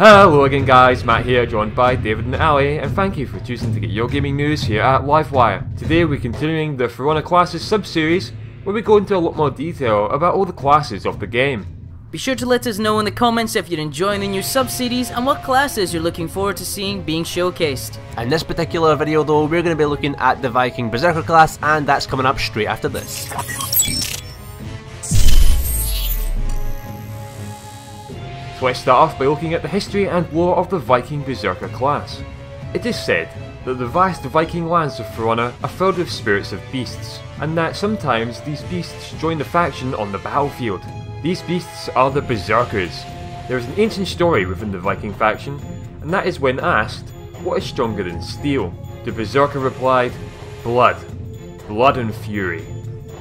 Hello again guys, Matt here, joined by David and Ali, and thank you for choosing to get your gaming news here at Livewire. Today we're continuing the For Honor Classes sub-series, where we go into a lot more detail about all the classes of the game. Be sure to let us know in the comments if you're enjoying the new sub-series and what classes you're looking forward to seeing being showcased. In this particular video though, we're going to be looking at the Viking Berserker class, and that's coming up straight after this. So let's start off by looking at the history and lore of the Viking Berserker class. It is said that the vast Viking lands of For Honor are filled with spirits of beasts, and that sometimes these beasts join the faction on the battlefield. These beasts are the Berserkers. There is an ancient story within the Viking faction, and that is when asked, what is stronger than steel? The Berserker replied, blood. Blood and fury.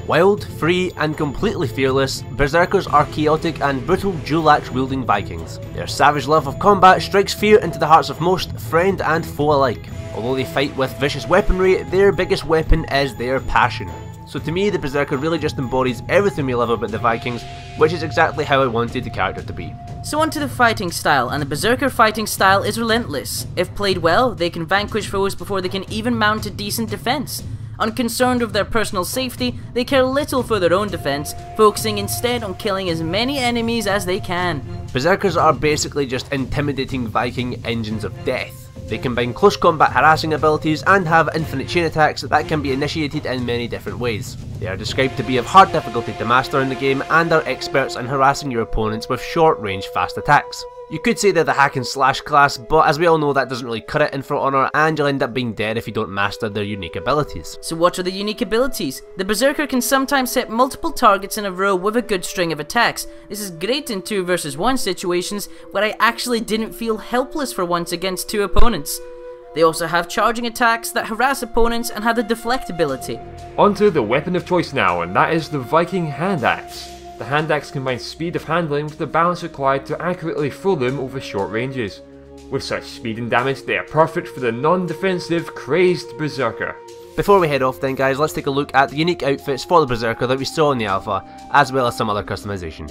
Wild, free, and completely fearless, Berserkers are chaotic and brutal dual-axe wielding Vikings. Their savage love of combat strikes fear into the hearts of most, friend and foe alike. Although they fight with vicious weaponry, their biggest weapon is their passion. So to me, the Berserker really just embodies everything we love about the Vikings, which is exactly how I wanted the character to be. So on to the fighting style, and the Berserker fighting style is relentless. If played well, they can vanquish foes before they can even mount a decent defense. Unconcerned with their personal safety, they care little for their own defense, focusing instead on killing as many enemies as they can. Berserkers are basically just intimidating Viking engines of death. They combine close combat harassing abilities and have infinite chain attacks that can be initiated in many different ways. They are described to be of hard difficulty to master in the game and are experts in harassing your opponents with short range fast attacks. You could say they're the hack and slash class, but as we all know that doesn't really cut it in For Honor, and you'll end up being dead if you don't master their unique abilities. So what are the unique abilities? The Berserker can sometimes hit multiple targets in a row with a good string of attacks. This is great in 2 versus 1 situations where I actually didn't feel helpless for once against 2 opponents. They also have charging attacks that harass opponents and have the deflect ability. Onto the weapon of choice now, and that is the Viking hand axe. The hand axe combines speed of handling with the balance required to accurately throw them over short ranges. With such speed and damage, they are perfect for the non-defensive, crazed Berserker. Before we head off then guys, let's take a look at the unique outfits for the Berserker that we saw in the alpha, as well as some other customization.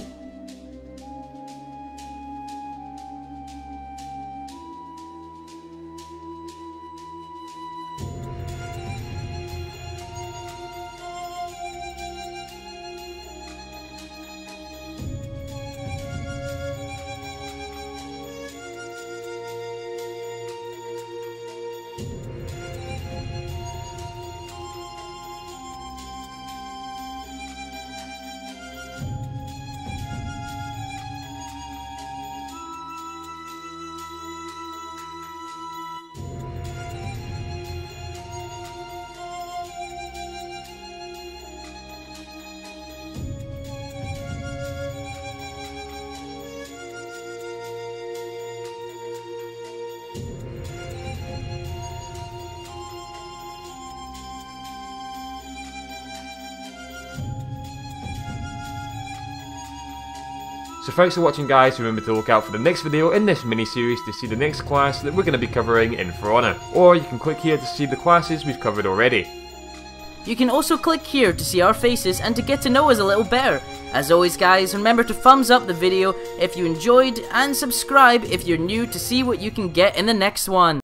So thanks for watching guys, remember to look out for the next video in this mini-series to see the next class that we're going to be covering in For Honor, or you can click here to see the classes we've covered already. You can also click here to see our faces and to get to know us a little better. As always guys, remember to thumbs up the video if you enjoyed and subscribe if you're new to see what you can get in the next one.